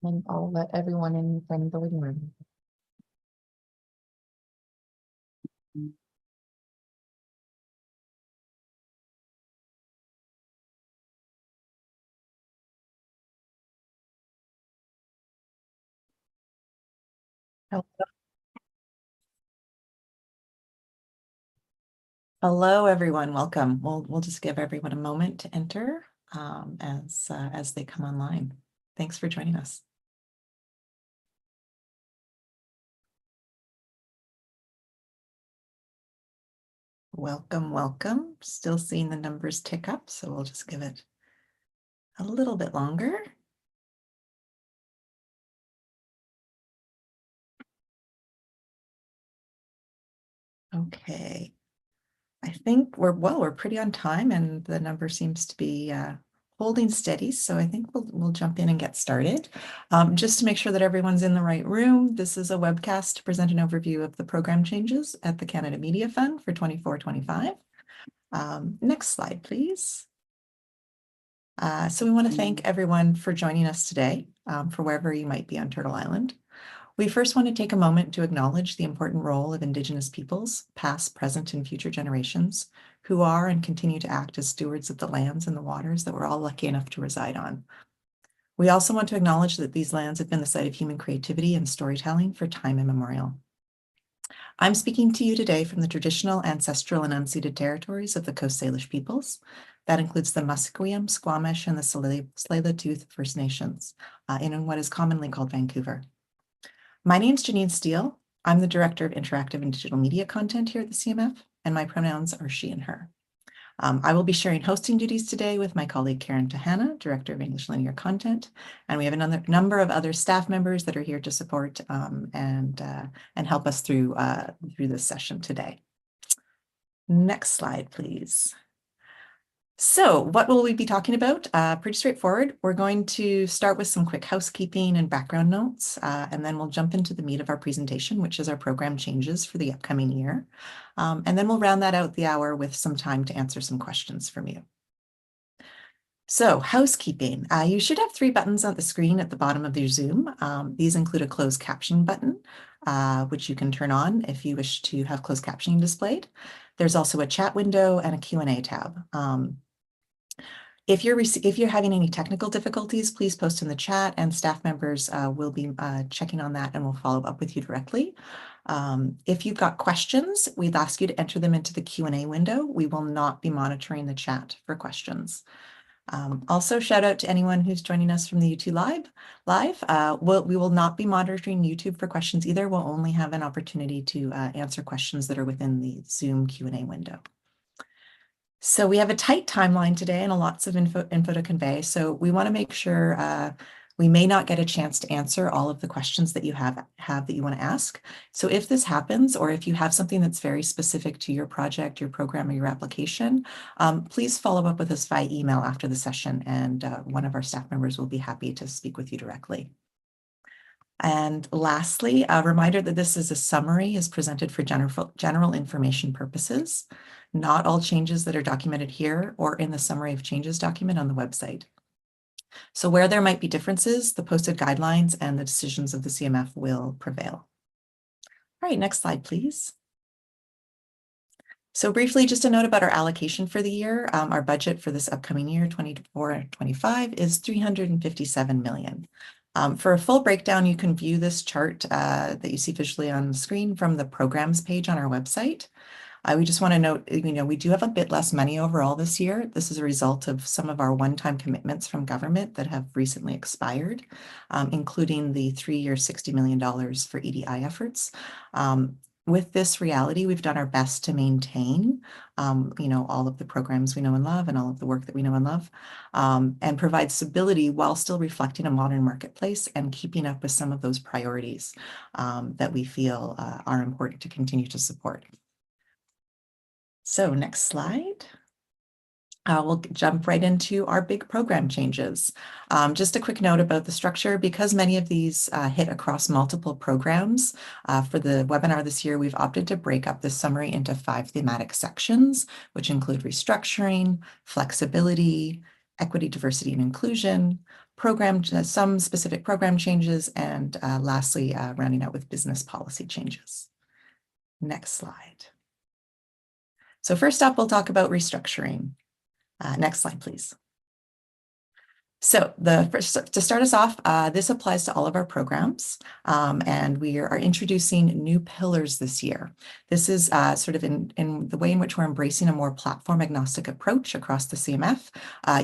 And I'll let everyone in from the living room. Hello, everyone. Welcome. We'll just give everyone a moment to enter as they come online. Thanks for joining us. Welcome, welcome. Still seeing the numbers tick up, so we'll just give it a little bit longer. Okay. I think we're pretty on time, and the number seems to be holding steady. So I think we'll jump in and get started. Just to make sure that everyone's in the right room, this is a webcast to present an overview of the program changes at the Canada Media Fund for 24-25. Next slide, please. So we want to thank everyone for joining us today, for wherever you might be on Turtle Island. We first want to take a moment to acknowledge the important role of Indigenous peoples, past, present, and future generations, who are and continue to act as stewards of the lands and the waters that we're all lucky enough to reside on. We also want to acknowledge that these lands have been the site of human creativity and storytelling for time immemorial. I'm speaking to you today from the traditional, ancestral, and unceded territories of the Coast Salish peoples. That includes the Musqueam, Squamish, and the Tsleil-Waututh First Nations, in what is commonly called Vancouver. My name is Janine Steele. I'm the Director of Interactive and Digital Media Content here at the CMF, and my pronouns are she and her. I will be sharing hosting duties today with my colleague Karen Tahana, Director of English Linear Content, and we have another number of other staff members that are here to support and help us through this session today. Next slide, please. So what will we be talking about? Pretty straightforward. We're going to start with some quick housekeeping and background notes, and then we'll jump into the meat of our presentation, which is our program changes for the upcoming year. And then we'll round that out the hour with some time to answer some questions from you. So housekeeping, you should have 3 buttons on the screen at the bottom of your Zoom. These include a closed caption button, which you can turn on if you wish to have closed captioning displayed. There's also a chat window and a Q&A tab. If you're having any technical difficulties, please post in the chat, and staff members will be checking on that and will follow up with you directly. If you've got questions, we'd ask you to enter them into the Q&A window. We will not be monitoring the chat for questions. Also, shout out to anyone who's joining us from the YouTube live. We will not be monitoring YouTube for questions either. We'll only have an opportunity to answer questions that are within the Zoom Q&A window. So we have a tight timeline today and lots of info to convey. So we want to make sure we may not get a chance to answer all of the questions that you have that you want to ask. So if this happens, or if you have something that's very specific to your project, your program, or your application, please follow up with us via email after the session, and one of our staff members will be happy to speak with you directly. And lastly, a reminder that this is a summary is presented for general information purposes. Not all changes that are documented here or in the summary of changes document on the website. So where there might be differences, the posted guidelines and the decisions of the CMF will prevail. All right, next slide, please. So briefly, just a note about our allocation for the year. Our budget for this upcoming year, 24-25, is $357 million. For a full breakdown, you can view this chart that you see visually on the screen from the programs page on our website. We just want to note, we do have a bit less money overall this year. This is a result of some of our one-time commitments from government that have recently expired, including the 3-year $60 million for EDI efforts. With this reality, we've done our best to maintain, all of the programs we know and love and all of the work that we know and love, and provide stability while still reflecting a modern marketplace and keeping up with some of those priorities that we feel are important to continue to support. So next slide. We'll jump right into our big program changes. Just a quick note about the structure. Because many of these hit across multiple programs, for the webinar this year, we've opted to break up the summary into 5 thematic sections, which include restructuring, flexibility, equity, diversity, and inclusion, some specific program changes, and lastly, rounding out with business policy changes. Next slide. So first up, we'll talk about restructuring. Next slide, please. So to start us off, this applies to all of our programs, and we are introducing new pillars this year. This is sort of in the way in which we're embracing a more platform agnostic approach across the CMF.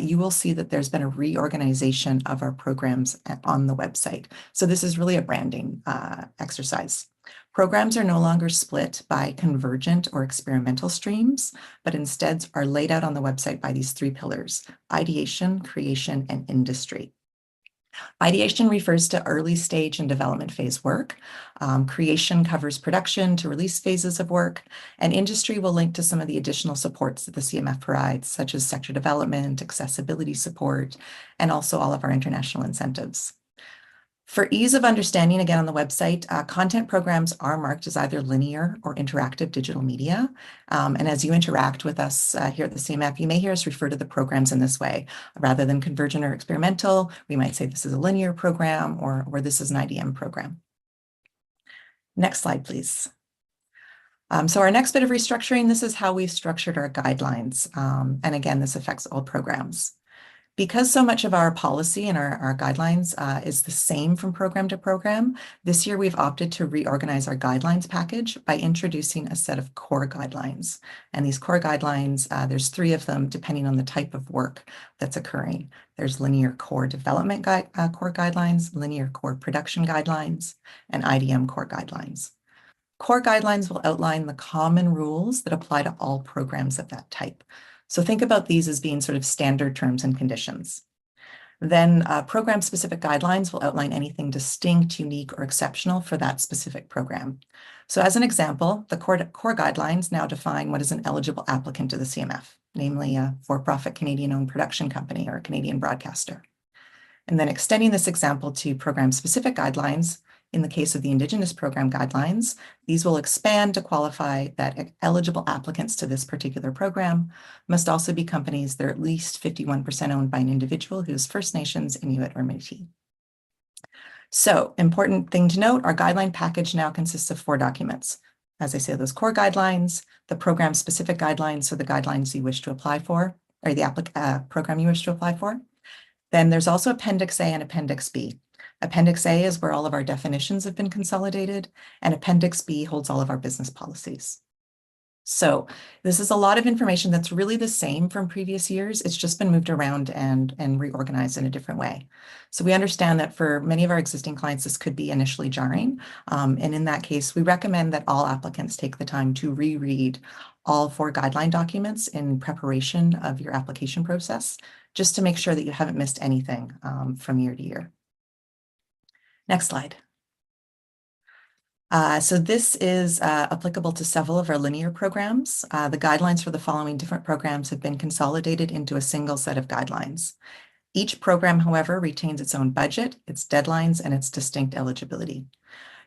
You will see that there's been a reorganization of our programs on the website. So this is really a branding exercise. Programs are no longer split by convergent or experimental streams, but instead are laid out on the website by these three pillars: ideation, creation, and industry. Ideation refers to early stage and development phase work. Creation covers production to release phases of work, and industry will link to some of the additional supports that the CMF provides, such as sector development, accessibility support, and also all of our international incentives. For ease of understanding, again, on the website, content programs are marked as either linear or interactive digital media. And as you interact with us here at the CMF, you may hear us refer to the programs in this way. Rather than convergent or experimental, we might say this is a linear program or this is an IDM program. Next slide, please. So our next bit of restructuring, this is how we've structured our guidelines. And again, this affects all programs. Because so much of our policy and our guidelines is the same from program to program, this year we've opted to reorganize our guidelines package by introducing a set of core guidelines. And these core guidelines, there's three of them depending on the type of work that's occurring. There's linear core development core guidelines, linear core production guidelines, and IDM core guidelines. Core guidelines will outline the common rules that apply to all programs of that type. So think about these as being sort of standard terms and conditions. Then program-specific guidelines will outline anything distinct, unique, or exceptional for that specific program. So as an example, the core guidelines now define what is an eligible applicant to the CMF, namely a for-profit Canadian-owned production company or a Canadian broadcaster. And then extending this example to program-specific guidelines, in the case of the Indigenous Program Guidelines, these will expand to qualify that eligible applicants to this particular program must also be companies that are at least 51% owned by an individual who is First Nations, Inuit, or Métis. So, important thing to note, our guideline package now consists of 4 documents. As I say, those core guidelines, the program-specific guidelines, so the guidelines you wish to apply for, or the program you wish to apply for. Then there's also Appendix A and Appendix B. Appendix A is where all of our definitions have been consolidated, and Appendix B holds all of our business policies. So this is a lot of information that's really the same from previous years. It's just been moved around and reorganized in a different way. So we understand that for many of our existing clients, this could be initially jarring. And in that case, we recommend that all applicants take the time to reread all 4 guideline documents in preparation of your application process, just to make sure that you haven't missed anything from year to year. Next slide. So this is applicable to several of our linear programs. The guidelines for the following different programs have been consolidated into a single set of guidelines. Each program, however, retains its own budget, its deadlines, and its distinct eligibility.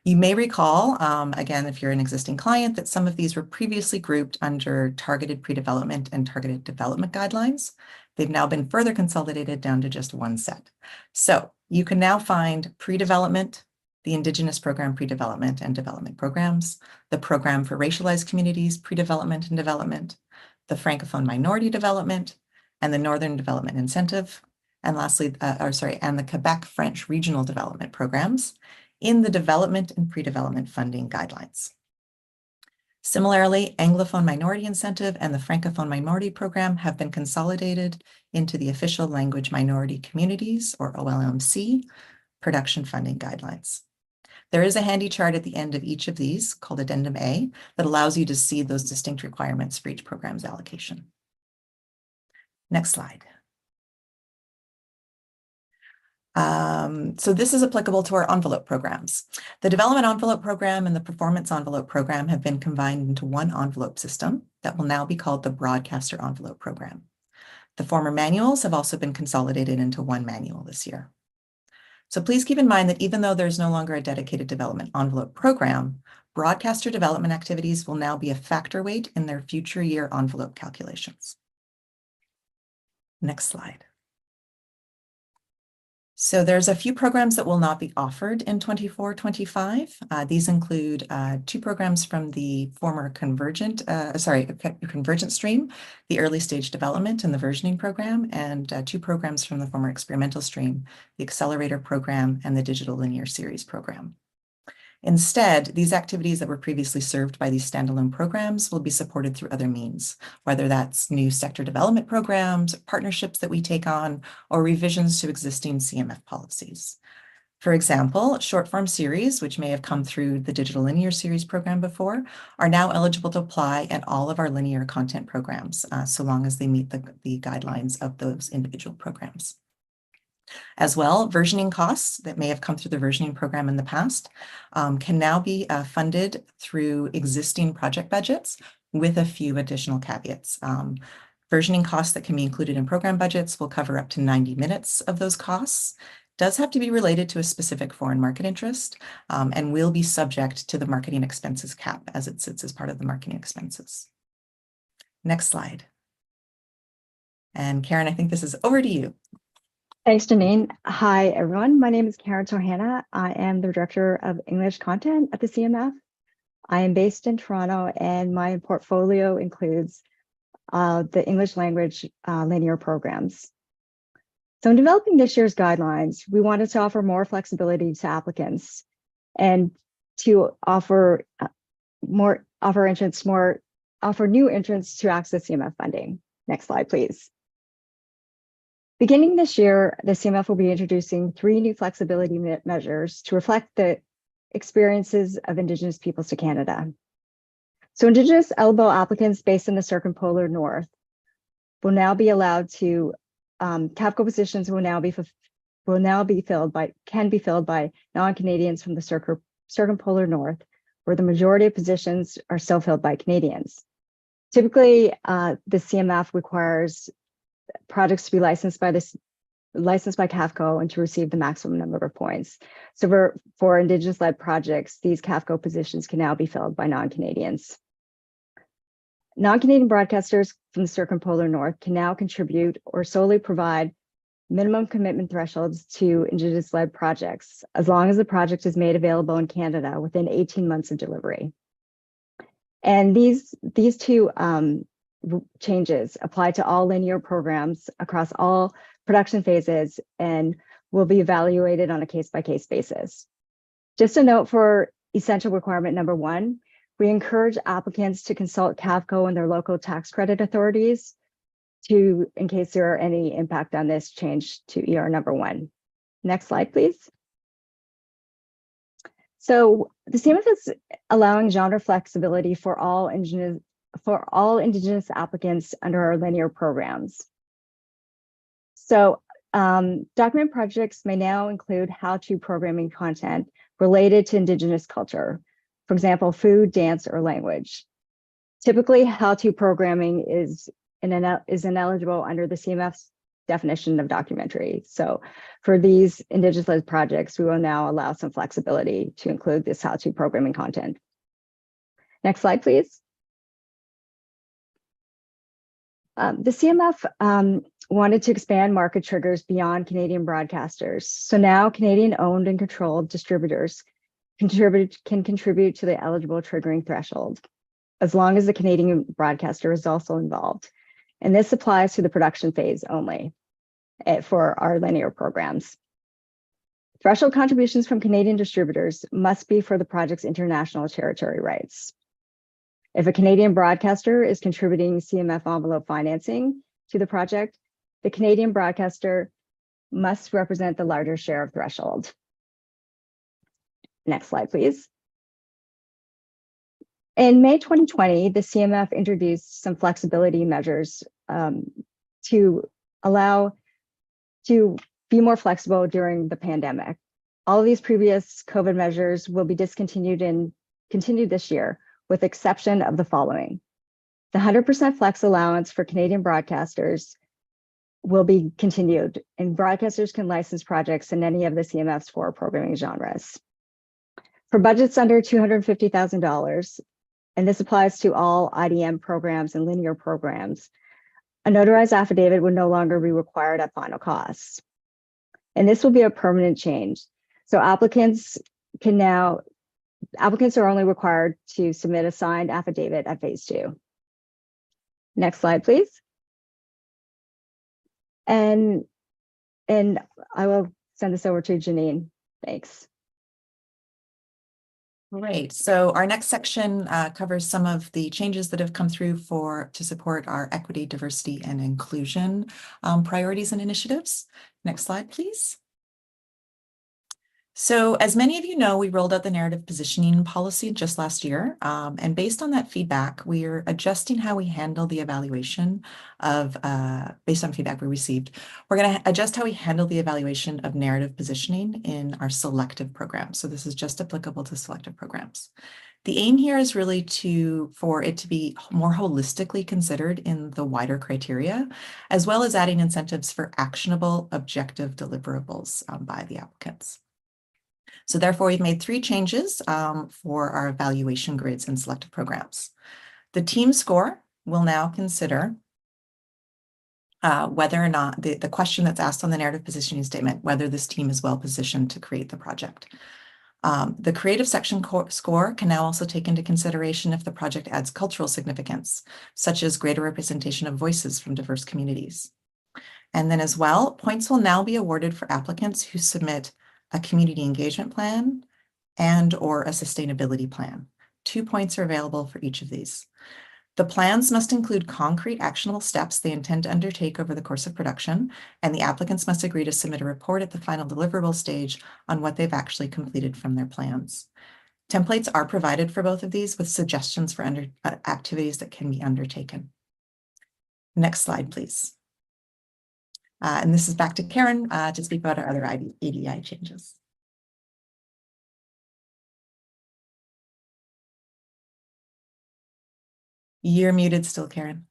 You may recall, again, if you're an existing client, that some of these were previously grouped under targeted pre-development and targeted development guidelines. They've now been further consolidated down to just one set. So you can now find pre-development, the Indigenous Program Pre-Development and Development Programs, the Program for Racialized Communities Pre-Development and Development, the Francophone Minority Development, and the Northern Development Incentive, and lastly, and the Quebec French Regional Development Programs in the Development and Pre-Development Funding Guidelines. Similarly, Anglophone Minority Incentive and the Francophone Minority Program have been consolidated into the Official Language Minority Communities, or OLMC, Production Funding Guidelines. There is a handy chart at the end of each of these called Addendum A that allows you to see those distinct requirements for each program's allocation. Next slide. So this is applicable to our envelope programs. The Development Envelope Program and the Performance Envelope Program have been combined into one envelope system that will now be called the Broadcaster Envelope Program. The former manuals have also been consolidated into one manual this year. So please keep in mind that even though there's no longer a dedicated development envelope program, broadcaster development activities will now be a factor weight in their future year envelope calculations. Next slide. So there's a few programs that will not be offered in 24-25. These include 2 programs from the former convergent stream, the early stage development and the versioning program, and 2 programs from the former experimental stream, the accelerator program and the digital linear series program. Instead, these activities that were previously served by these standalone programs will be supported through other means, whether that's new sector development programs, partnerships that we take on, or revisions to existing CMF policies. For example, short form series, which may have come through the digital linear series program before, are now eligible to apply in all of our linear content programs, so long as they meet the guidelines of those individual programs. As well, versioning costs that may have come through the versioning program in the past can now be funded through existing project budgets with a few additional caveats. Versioning costs that can be included in program budgets will cover up to 90 minutes of those costs. Does have to be related to a specific foreign market interest and will be subject to the marketing expenses cap as it sits as part of the marketing expenses. Next slide. And Karen, I think this is over to you. Thanks, Janine. Hi, everyone. My name is Karen Tohana. I am the Director of English Content at the CMF. I am based in Toronto, and my portfolio includes the English language linear programs. So in developing this year's guidelines, we wanted to offer more flexibility to applicants and to offer new entrants to access CMF funding. Next slide, please. Beginning this year, the CMF will be introducing 3 new flexibility measures to reflect the experiences of Indigenous peoples to Canada. So Indigenous eligible applicants based in the circumpolar north will now be allowed to, CAFCO positions can be filled by non-Canadians from the circumpolar north, where the majority of positions are still filled by Canadians. Typically, the CMF requires projects to be licensed by CAFCO and to receive the maximum number of points. So for Indigenous-led projects, these CAFCO positions can now be filled by non-Canadians. Non-Canadian broadcasters from the circumpolar north can now contribute or solely provide minimum commitment thresholds to Indigenous-led projects, as long as the project is made available in Canada within 18 months of delivery. And these 2 changes apply to all linear programs across all production phases and will be evaluated on a case-by-case basis. Just a note for essential requirement number 1, we encourage applicants to consult CAFCO and their local tax credit authorities in case there are any impact on this change to ER number 1. Next slide, please. So the CMF is allowing genre flexibility for all Indigenous applicants under our linear programs. So document projects may now include how-to programming content related to Indigenous culture, for example, food, dance, or language. Typically, how-to programming is ineligible under the CMF's definition of documentary. So for these Indigenous-led projects, we will now allow some flexibility to include this how-to programming content. Next slide, please. The CMF wanted to expand market triggers beyond Canadian broadcasters. So now Canadian owned and controlled distributors can contribute to the eligible triggering threshold, as long as the Canadian broadcaster is also involved. And this applies to the production phase only for our linear programs. Threshold contributions from Canadian distributors must be for the project's international territory rights. If a Canadian broadcaster is contributing CMF envelope financing to the project, the Canadian broadcaster must represent the larger share of threshold. Next slide, please. In May 2020, the CMF introduced some flexibility measures to allow to be more flexible during the pandemic. All of these previous COVID measures will be discontinued and continued this year, with exception of the following. The 100% flex allowance for Canadian broadcasters will be continued, and broadcasters can license projects in any of the CMF's 4 programming genres. For budgets under $250,000, and this applies to all IDM programs and linear programs, a notarized affidavit would no longer be required at final costs. And this will be a permanent change. So applicants are only required to submit a signed affidavit at phase 2. Next slide, please. And I will send this over to Janine. Thanks. Great. So our next section covers some of the changes that have come through to support our equity, diversity, and inclusion priorities and initiatives. Next slide, please. So as many of you know, we rolled out the narrative positioning policy just last year. And based on that feedback, we are adjusting how we handle the evaluation of, based on feedback we received, we're going to adjust how we handle the evaluation of narrative positioning in our selective programs. So this is just applicable to selective programs. The aim here is really for it to be more holistically considered in the wider criteria, as well as adding incentives for actionable, objective deliverables by the applicants. So therefore, we've made 3 changes for our evaluation grids in selective programs. The team score will now consider whether or not the question that's asked on the narrative positioning statement, whether this team is well positioned to create the project. The creative section score can now also take into consideration if the project adds cultural significance, such as greater representation of voices from diverse communities. And then as well, points will now be awarded for applicants who submit a community engagement plan and/or a sustainability plan. 2 points are available for each of these. The plans must include concrete actionable steps they intend to undertake over the course of production, and the applicants must agree to submit a report at the final deliverable stage on what they've actually completed from their plans. Templates are provided for both of these with suggestions for activities that can be undertaken. Next slide, please. And this is back to Karen to speak about our other ADI changes. You're muted still, Karen.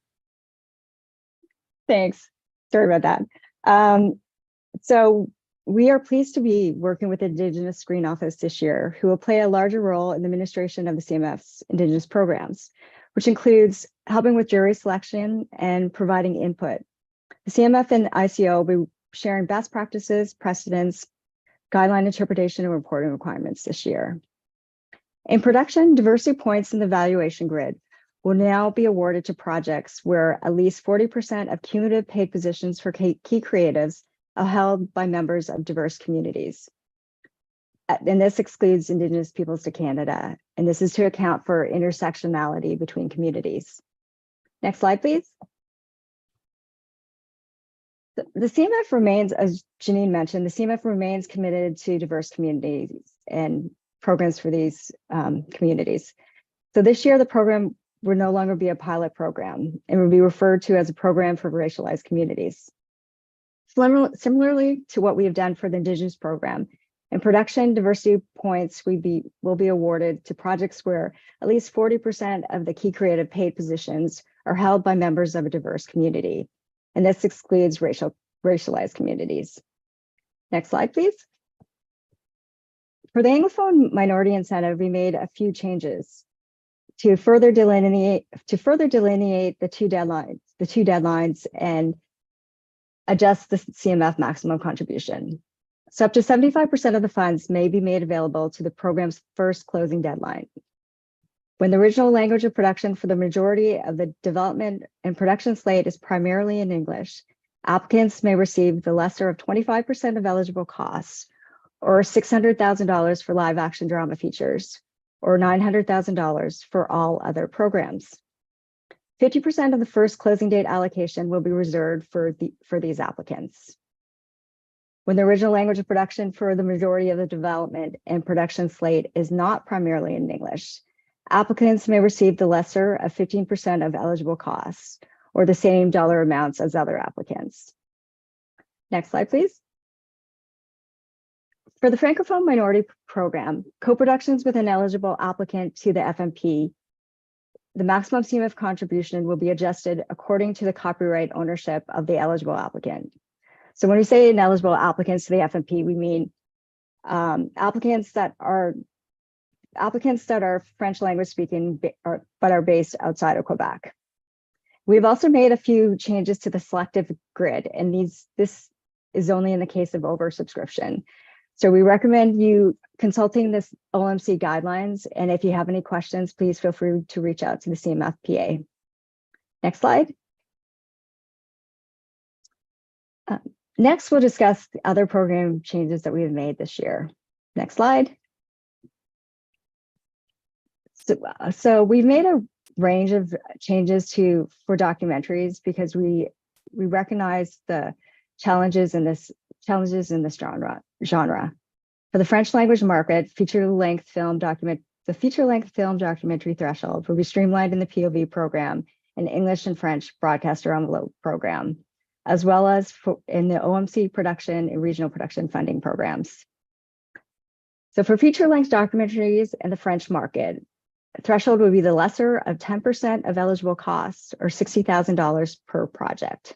Thanks. Sorry about that. So we are pleased to be working with Indigenous Screen Office this year, who will play a larger role in the administration of the CMF's Indigenous programs, which includes helping with jury selection and providing input. The CMF and ICO will be sharing best practices, precedents, guideline interpretation, and reporting requirements this year. In production, diversity points in the evaluation grid will now be awarded to projects where at least 40% of cumulative paid positions for key creatives are held by members of diverse communities. And this excludes Indigenous peoples to Canada, and this is to account for intersectionality between communities. Next slide, please. The CMF remains, as Janine mentioned, the CMF remains committed to diverse communities and programs for these communities. So this year, the program will no longer be a pilot program and will be referred to as a program for racialized communities. Similarly to what we have done for the Indigenous program, in production, diversity points will be awarded to projects where at least 40% of the key creative paid positions are held by members of a diverse community. And this excludes racialized communities. Next slide, please. For the Anglophone minority incentive, we made a few changes to further delineate the two deadlines and adjust the CMF maximum contribution. So up to 75% of the funds may be made available to the program's first closing deadline. When the original language of production for the majority of the development and production slate is primarily in English, applicants may receive the lesser of 25% of eligible costs, or $600,000 for live action drama features, or $900,000 for all other programs. 50% of the first closing date allocation will be reserved for these applicants. When the original language of production for the majority of the development and production slate is not primarily in English, applicants may receive the lesser of 15% of eligible costs, or the same dollar amounts as other applicants. Next slide, please. For the Francophone Minority Program, co-productions with an eligible applicant to the FMP, the maximum CMF contribution will be adjusted according to the copyright ownership of the eligible applicant. So when we say ineligible applicants to the FMP, we mean applicants that are French language speaking but are based outside of Quebec. We've also made a few changes to the selective grid, and is only in the case of oversubscription. So we recommend you consulting this OMC guidelines. And if you have any questions, please feel free to reach out to the CMF PA. Next slide. Next, we'll discuss the other program changes that we have made this year. Next slide. So we've made a range of changes for documentaries because we recognize the challenges in this genre. For the French language market, the feature-length film documentary threshold will be streamlined in the POV program and English and French broadcaster envelope program, as well as in the OMC production and regional production funding programs. So for feature-length documentaries in the French market, threshold would be the lesser of 10% of eligible costs or $60,000 per project.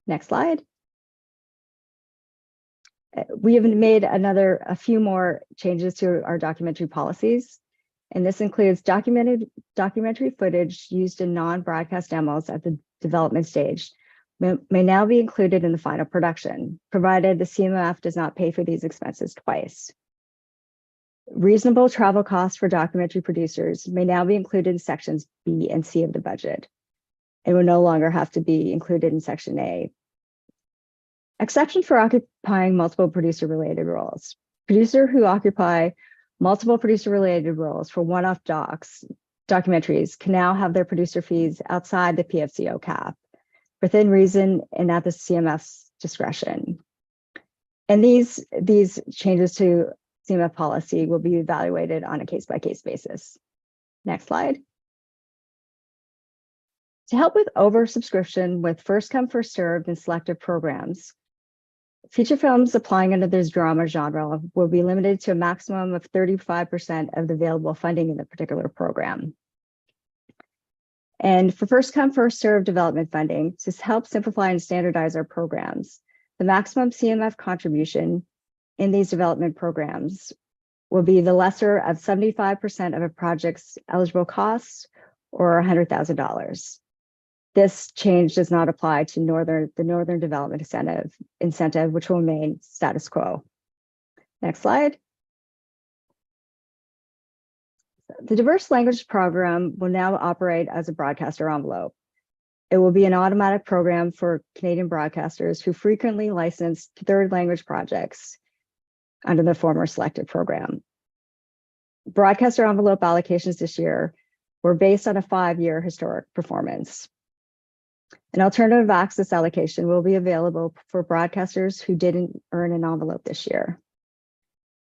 Next slide. We have made a few more changes to our documentary policies, and this includes documentary footage used in non-broadcast demos at the development stage may now be included in the final production, provided the CMF does not pay for these expenses twice. Reasonable travel costs for documentary producers may now be included in sections B and C of the budget, and will no longer have to be included in section A. Exception for occupying multiple producer-related roles. Producer who occupy multiple producer-related roles for one-off documentaries can now have their producer fees outside the PFCO cap, within reason and at the CMF's discretion. And these changes to CMF policy will be evaluated on a case-by-case basis. Next slide. To help with oversubscription with first come, first served and selective programs, feature films applying under this drama genre will be limited to a maximum of 35% of the available funding in the particular program. And for first come, first served development funding, to help simplify and standardize our programs, the maximum CMF contribution in these development programs will be the lesser of 75% of a project's eligible costs or $100,000. This change does not apply to the Northern Development Incentive, which will remain status quo. Next slide. The diverse language program will now operate as a broadcaster envelope. It will be an automatic program for Canadian broadcasters who frequently license third language projects under the former selected program. Broadcaster envelope allocations this year were based on a 5-year historic performance. An alternative access allocation will be available for broadcasters who didn't earn an envelope this year.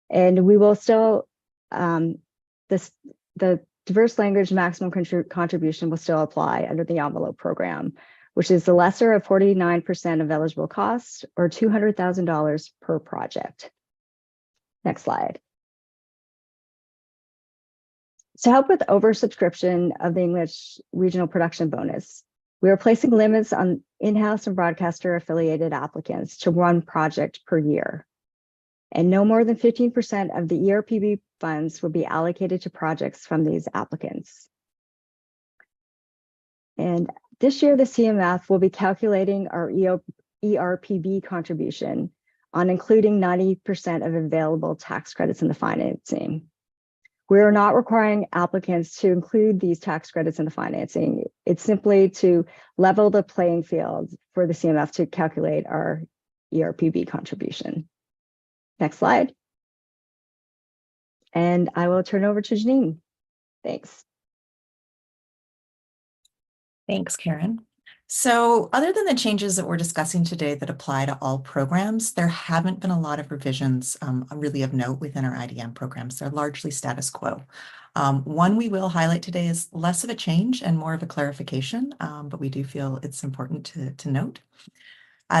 And we will still, the diverse language maximum contribution will still apply under the envelope program, which is the lesser of 49% of eligible costs or $200,000 per project. Next slide. To help with oversubscription of the English regional production bonus, we are placing limits on in-house and broadcaster affiliated applicants to 1 project per year. And no more than 15% of the ERPB funds will be allocated to projects from these applicants. And this year, the CMF will be calculating our ERPB contribution on including 90% of available tax credits in the financing. We are not requiring applicants to include these tax credits in the financing. It's simply to level the playing field for the CMF to calculate our ERPB contribution. Next slide. And I will turn over to Janine. Thanks. Thanks, Karen. So other than the changes that we're discussing today that apply to all programs, there haven't been a lot of revisions really of note within our IDM programs. They're largely status quo. One we will highlight today is less of a change and more of a clarification, but we do feel it's important to note.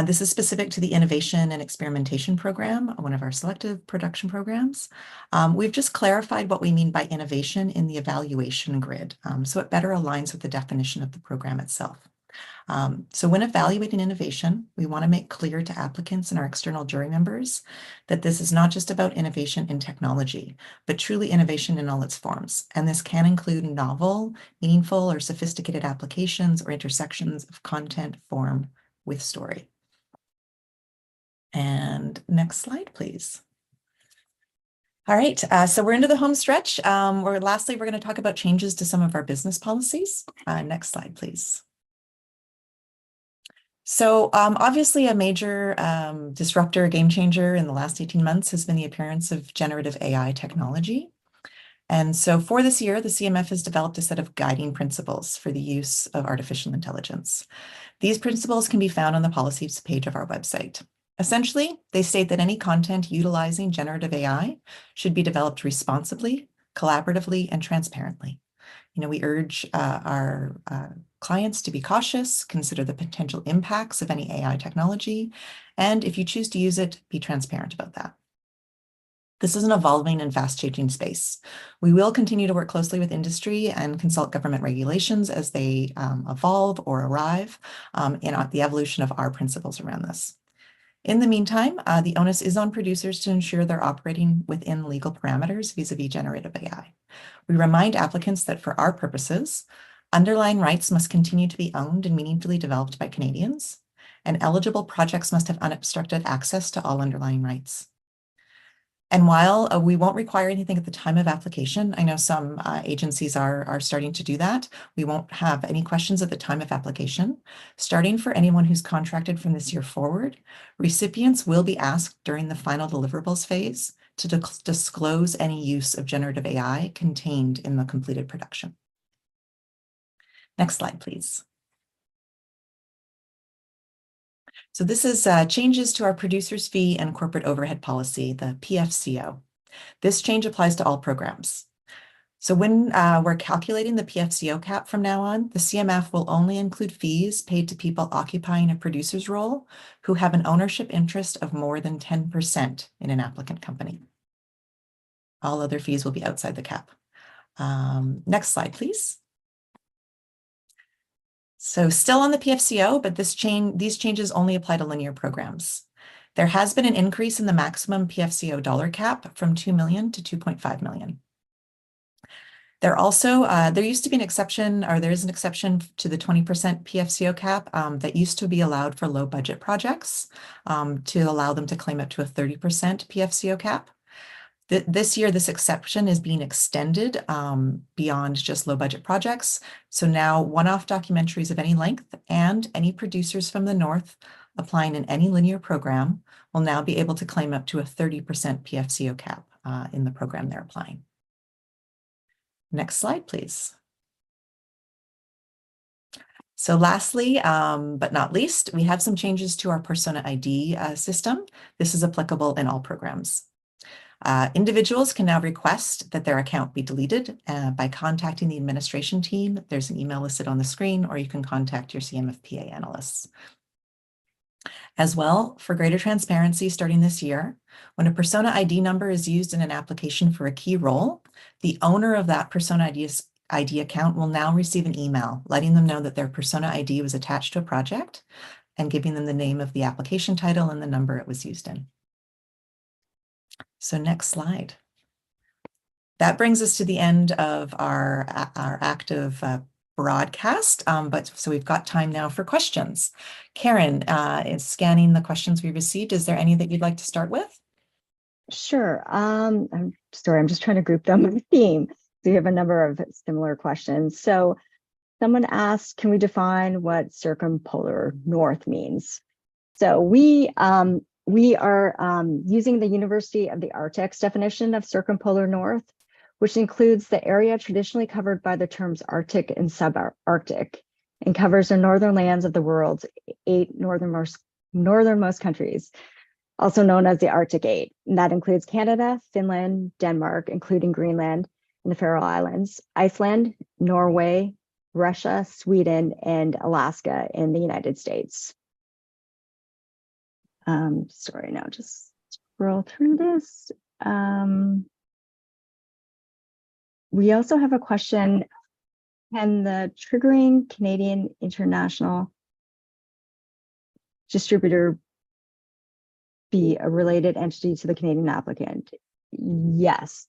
This is specific to the Innovation and Experimentation Program, one of our selective production programs. We've just clarified what we mean by innovation in the evaluation grid, so it better aligns with the definition of the program itself. So when evaluating innovation, we want to make clear to applicants and our external jury members that this is not just about innovation in technology, but truly innovation in all its forms. And this can include novel, meaningful, or sophisticated applications or intersections of content, form with story. And next slide, please. All right, so we're into the home stretch. Lastly, we're going to talk about changes to some of our business policies. Next slide, please. So obviously a major disruptor, game changer in the last 18 months has been the appearance of generative AI technology. And so for this year, the CMF has developed a set of guiding principles for the use of artificial intelligence. These principles can be found on the policies page of our website. Essentially, they state that any content utilizing generative AI should be developed responsibly, collaboratively, and transparently. We urge our clients to be cautious, consider the potential impacts of any AI technology, and if you choose to use it, be transparent about that. This is an evolving and fast-changing space. We will continue to work closely with industry and consult government regulations as they evolve or arrive in the evolution of our principles around this. In the meantime, the onus is on producers to ensure they're operating within legal parameters vis-a-vis generative AI. We remind applicants that for our purposes, underlying rights must continue to be owned and meaningfully developed by Canadians, and eligible projects must have unobstructed access to all underlying rights. And while we won't require anything at the time of application, I know some agencies are starting to do that. We won't have any questions at the time of application. Starting for anyone who's contracted from this year forward, recipients will be asked during the final deliverables phase to disclose any use of generative AI contained in the completed production. Next slide, please. So this is changes to our producer's fee and corporate overhead policy, the PFCO. This change applies to all programs. So when we're calculating the PFCO cap from now on, the CMF will only include fees paid to people occupying a producer's role who have an ownership interest of more than 10% in an applicant company. All other fees will be outside the cap. Next slide, please. So still on the PFCO, but these changes only apply to linear programs. There has been an increase in the maximum PFCO dollar cap from 2 million to 2.5 million. There used to be an exception, or there is an exception to the 20% PFCO cap that used to be allowed for low budget projects to allow them to claim up to a 30% PFCO cap. This year, this exception is being extended beyond just low budget projects. So now one-off documentaries of any length and any producers from the North applying in any linear program will now be able to claim up to a 30% PFCO cap in the program they're applying. Next slide, please. So lastly, but not least, we have some changes to our persona ID system. This is applicable in all programs. Individuals can now request that their account be deleted by contacting the administration team. There's an email listed on the screen, or you can contact your CMFPA analysts. As well, for greater transparency starting this year, when a persona ID number is used in an application for a key role, the owner of that persona ID account will now receive an email letting them know that their persona ID was attached to a project and giving them the name of the application title and the number it was used in. So next slide. That brings us to the end of our active broadcast, so we've got time now for questions. Karen is scanning the questions we received. Is there any that you'd like to start with? Sure. I'm sorry, I'm just trying to group them by theme. So you have a number of similar questions. So someone asked, can we define what circumpolar north means? So we are using the University of the Arctic's definition of circumpolar north, which includes the area traditionally covered by the terms Arctic and subarctic, and covers the northern lands of the world's 8 northernmost countries, also known as the Arctic 8. And that includes Canada, Finland, Denmark, including Greenland and the Faroe Islands, Iceland, Norway, Russia, Sweden, and Alaska in the United States. Sorry, now just scroll through this. We also have a question. Can the triggering Canadian international distributor be a related entity to the Canadian applicant? Yes.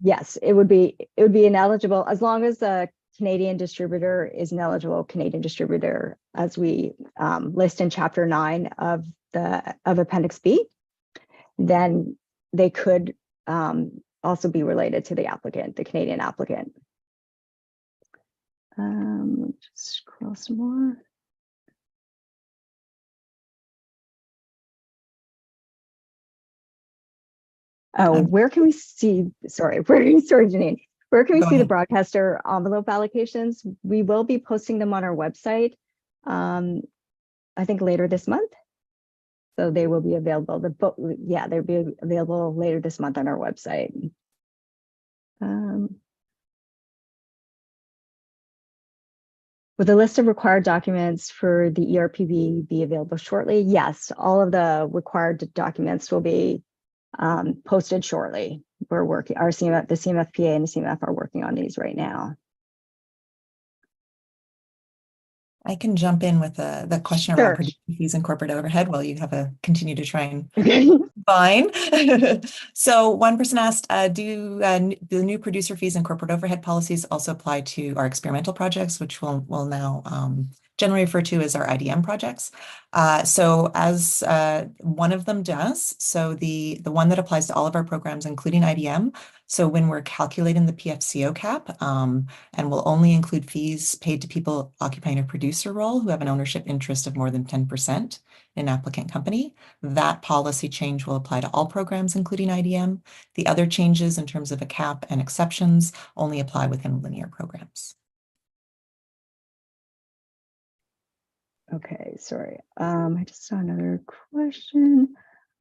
Yes, it would be ineligible as long as the Canadian distributor is an eligible Canadian distributor, as we list in Chapter 9 of Appendix B, then they could also be related to the applicant, the Canadian applicant. Just scroll some more. Oh, where can we see, sorry, Janine, where can we Go see the ahead. broadcaster envelope allocations? We will be posting them on our website, I think later this month. So they will be available. They'll be available later this month on our website. Will the list of required documents for the ERPB be available shortly? Yes, all of the required documents will be posted shortly. We're working, the CMFPA and the CMF are working on these right now. I can jump in with the question Sure. around producer fees and corporate overhead while you have a continue to try and Okay. fine. So one person asked, do the new producer fees and corporate overhead policies also apply to our experimental projects, which we'll now generally refer to as our IDM projects? So as one of them does, so the one that applies to all of our programs, including IDM. So when we're calculating the PFCO cap, and we'll only include fees paid to people occupying a producer role who have an ownership interest of more than 10% in an applicant company, that policy change will apply to all programs, including IDM. The other changes in terms of a cap and exceptions only apply within linear programs. Okay, sorry. I just saw another question.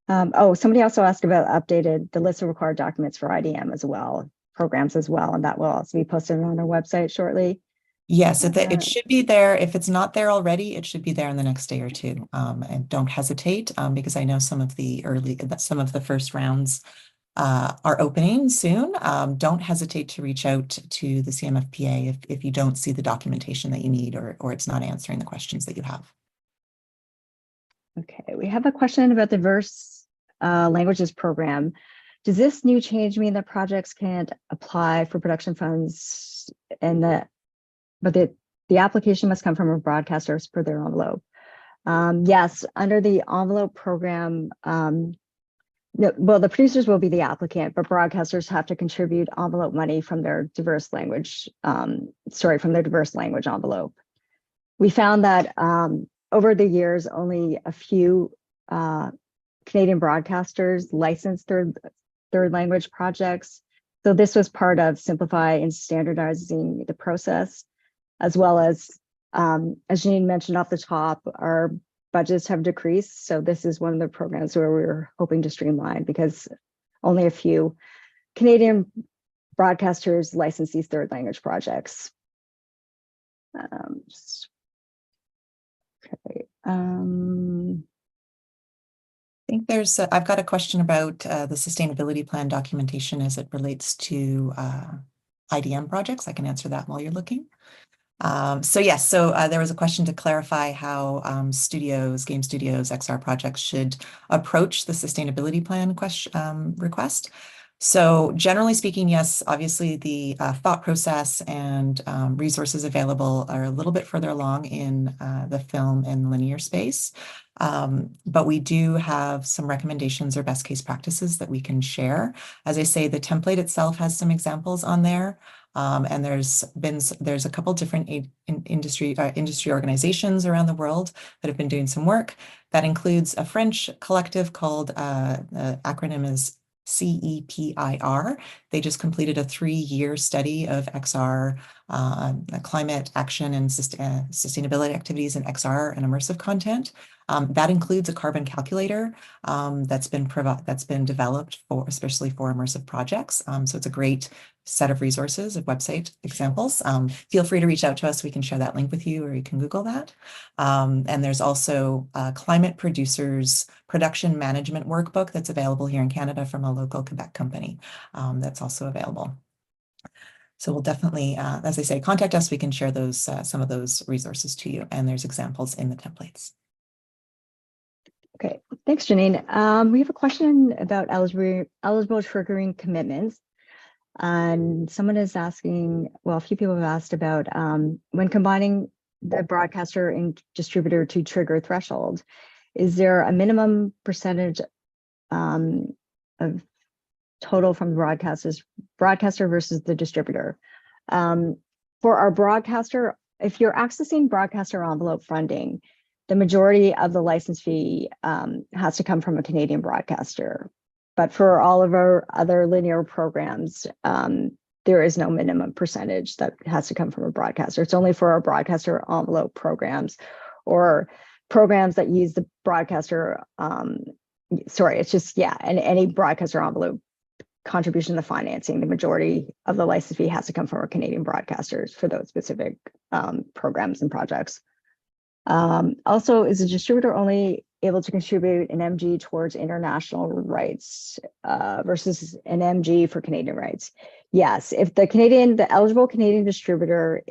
Oh, somebody also asked about updated the list of required documents for IDM as well, programs as well, and that will also be posted on our website shortly. Yes, it should be there. If it's not there already, it should be there in the next day or two. And don't hesitate, because I know some of the first rounds are opening soon. Don't hesitate to reach out to the CMFPA if you don't see the documentation that you need or it's not answering the questions that you have. Okay, we have a question about the diverse languages program. Does this new change mean that projects can't apply for production funds but the application must come from a broadcaster per their envelope? Yes, under the envelope program, well, the producers will be the applicant, but broadcasters have to contribute envelope money from their diverse language, from their diverse language envelope. We found that over the years, only a few Canadian broadcasters licensed third language projects. So this was part of simplifying and standardizing the process, as well as Janine mentioned off the top, our budgets have decreased. So this is one of the programs where we're hoping to streamline because only a few Canadian broadcasters license these third language projects. Okay. I think I've got a question about the sustainability plan documentation as it relates to IDM projects. I can answer that while you're looking. So yes, there was a question to clarify how game studios, XR projects should approach the sustainability plan request. So generally speaking, yes, obviously the thought process and resources available are a little bit further along in the film and linear space. But we do have some recommendations or best case practices that we can share. As I say, the template itself has some examples on there. And there's a couple different industry organizations around the world that have been doing some work. That includes a French collective called, the acronym is CEPIR. They just completed a 3-year study of XR, climate action and sustainability activities in XR and immersive content. That includes a carbon calculator that's been developed especially for immersive projects. So it's a great set of resources of website examples. Feel free to reach out to us. We can share that link with you, or you can Google that. And there's also a climate producers production management workbook that's available here in Canada from a local Quebec company that's also available. So we'll definitely, as I say, contact us. We can share those some of those resources to you, and there's examples in the templates. Okay, thanks, Janine. We have a question about eligible triggering commitments. And someone is asking, well, a few people have asked about when combining the broadcaster and distributor to trigger threshold. is there a minimum percentage of total from the broadcaster versus the distributor? For our broadcaster, if you're accessing broadcaster envelope funding, the majority of the license fee has to come from a Canadian broadcaster. But for all of our other linear programs, there is no minimum percentage that has to come from a broadcaster. It's only for our broadcaster envelope programs or programs that use the broadcaster. It's just, yeah, and any broadcaster envelope contribution to financing, the majority of the license fee has to come from our Canadian broadcasters for those specific programs and projects. Also, is a distributor only able to contribute an MG towards international rights versus an MG for Canadian rights? Yes, if the eligible Canadian distributor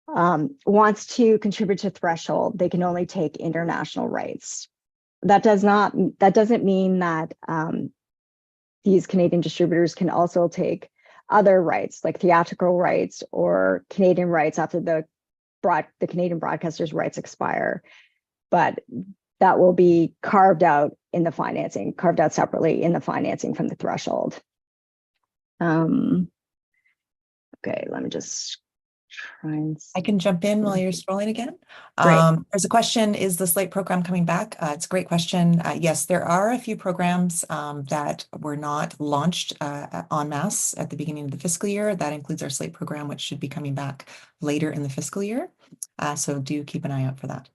wants to contribute to threshold, they can only take international rights. That doesn't mean that these Canadian distributors can also take other rights like theatrical rights or Canadian rights after the Canadian broadcasters' rights expire, but that will be carved out separately in the financing from the threshold. Okay, let me just try and I can jump in while you're scrolling again. Great. There's a question, is the SLATE program coming back? It's a great question. Yes, there are a few programs that were not launched en masse at the beginning of the fiscal year. That includes our SLATE program, which should be coming back later in the fiscal year. So do keep an eye out for that.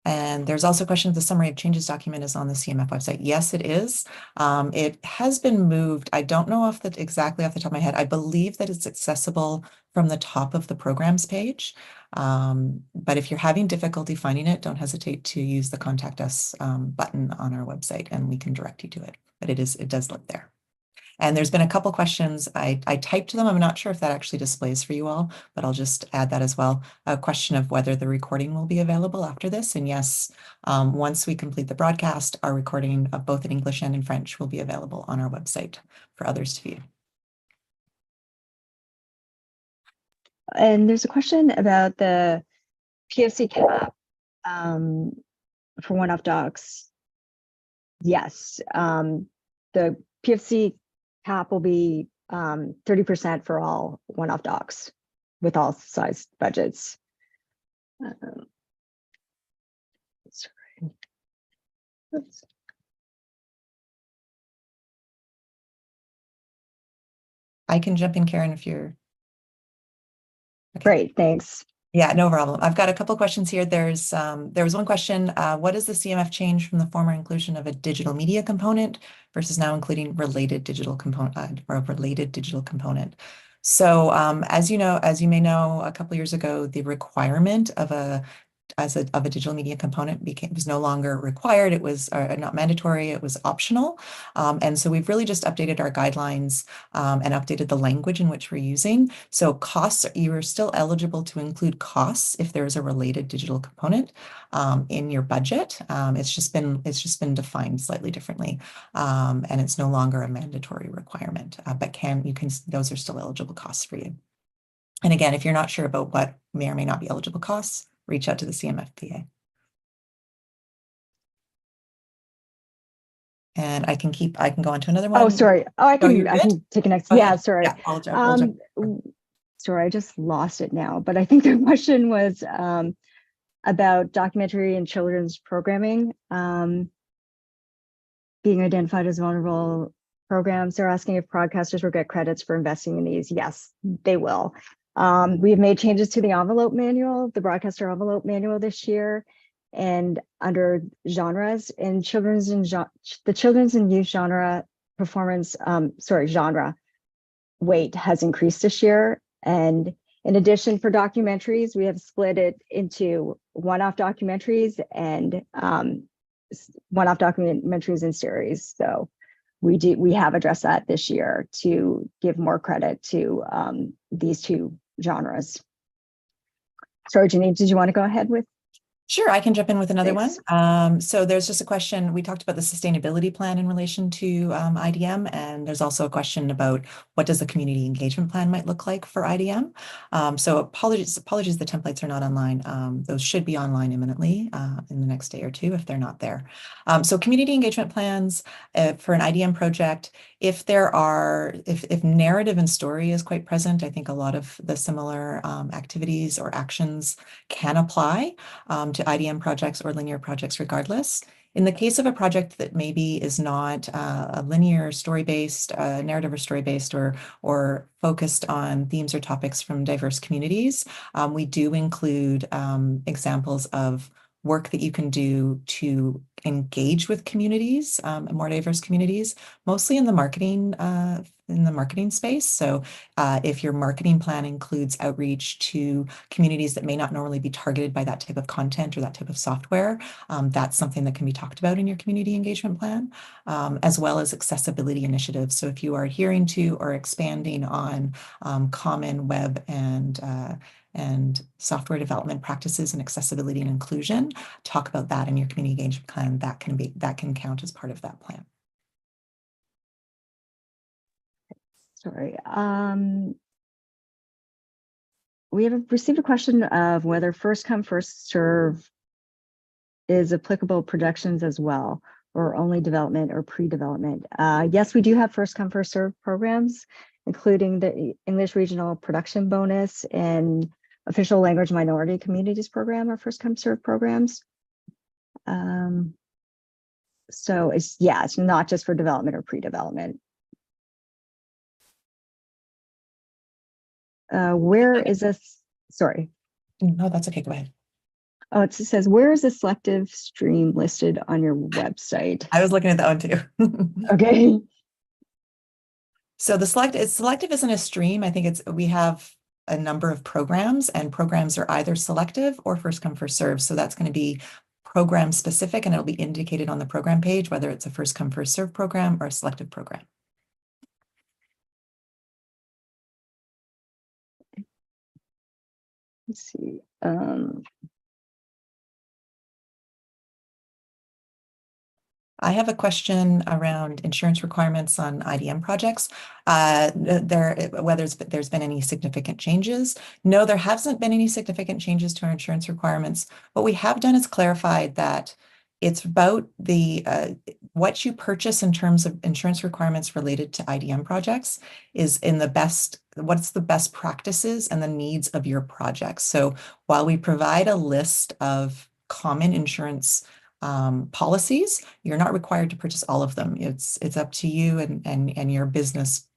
And there's also a question if the summary of changes document is on the CMF website. Yes, it is. It has been moved. I don't know exactly off the top of my head. I believe that it's accessible from the top of the programs page. But if you're having difficulty finding it, don't hesitate to use the contact us button on our website and we can direct you to it. But it does live there. And there's been a couple questions. I typed them. I'm not sure if that actually displays for you all, but I'll just add that as well. A question of whether the recording will be available after this. And yes, once we complete the broadcast, our recording of both in English and in French will be available on our website for others to view. And there's a question about the PFC cap for one-off docs. Yes, the PFC cap will be 30% for all one-off docs with all size budgets. Sorry. Oops. I can jump in, Karen, if you're okay. Great, thanks. Yeah, no problem. I've got a couple of questions here. There was one question, what is the CMF change from the former inclusion of a digital media component versus now including related digital component or a related digital component? So as you may know, a couple of years ago, the requirement of a digital media component was no longer required. It was not mandatory, it was optional. And so we've really just updated our guidelines and updated the language in which we're using. So costs, you are still eligible to include costs if there is a related digital component in your budget. It's just been defined slightly differently. And it's no longer a mandatory requirement, but those are still eligible costs for you. And again, if you're not sure about what may or may not be eligible costs, reach out to the CMFPA. And I can go on to another one. Oh, sorry. Oh, I can take a next. Yeah, sorry. Yeah, I'll jump. Sorry, I just lost it now. But I think the question was about documentary and children's programming being identified as vulnerable programs. They're asking if broadcasters will get credits for investing in these. Yes, they will. We have made changes to the envelope manual, the broadcaster envelope manual this year, and under genres and the children's and youth genre performance, genre weight has increased this year. And in addition, for documentaries, we have split it into one-off documentaries and one-off documentaries and series. So we have addressed that this year to give more credit to these two genres. Sorry, Janine, did you want to go ahead with? Sure, I can jump in with another one. Thanks. So there's just a question. We talked about the sustainability plan in relation to IDM, and there's also a question about what does the community engagement plan might look like for IDM. So apologies, the templates are not online. Those should be online imminently in the next day or two if they're not there. So community engagement plans for an IDM project, if narrative and story is quite present, I think a lot of the similar activities or actions can apply to IDM projects or linear projects regardless. In the case of a project that maybe is not a linear story-based, narrative or story-based, or focused on themes or topics from diverse communities, we do include examples of work that you can do to engage with communities, more diverse communities, mostly in the marketing space. So if your marketing plan includes outreach to communities that may not normally be targeted by that type of content or that type of software, that's something that can be talked about in your community engagement plan, as well as accessibility initiatives. So if you are adhering to or expanding on common web and software development practices and accessibility and inclusion, talk about that in your community engagement plan. That can count as part of that plan. Sorry. We have received a question of whether first come, first serve is applicable productions as well, or only development or pre-development. Yes, we do have first come, first serve programs, including the English Regional Production Bonus and Official Language Minority Communities Program, or first come, serve programs. So it's not just for development or pre-development. Where is this? Sorry. No, that's okay. Go ahead. Oh, it says, where is the selective stream listed on your website? I was looking at that one too. Okay. So selective isn't a stream. I think we have a number of programs, and programs are either selective or first come, first serve. So that's going to be program specific, and it'll be indicated on the program page, whether it's a first come, first serve program or a selective program. Let's see. I have a question around insurance requirements on IDM projects. Whether there's been any significant changes. No, there hasn't been any significant changes to our insurance requirements. What we have done is clarified that it's about what you purchase in terms of insurance requirements related to IDM projects is what's the best practices and the needs of your projects. So while we provide a list of common insurance policies, you're not required to purchase all of them. It's up to you and your business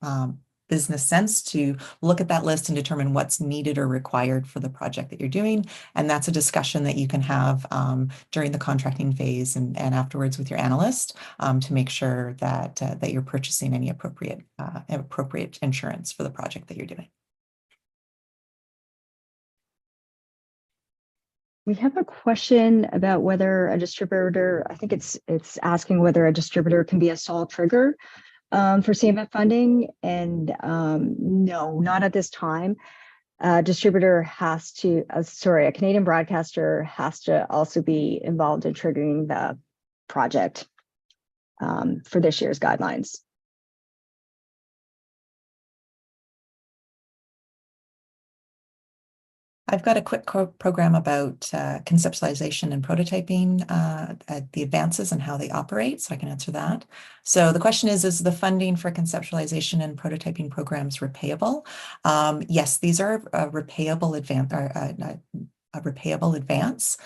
sense to look at that list and determine what's needed or required for the project that you're doing. And that's a discussion that you can have during the contracting phase and afterwards with your analyst to make sure that you're purchasing any appropriate insurance for the project that you're doing. We have a question about whether a distributor, I think it's asking whether a distributor can be a sole trigger for CMF funding. And no, not at this time. A distributor has to, a Canadian broadcaster has to also be involved in triggering the project for this year's guidelines. I've got a quick program about conceptualization and prototyping, the advances and how they operate, so I can answer that. So the question is the funding for conceptualization and prototyping programs repayable? Yes, these are repayable advance.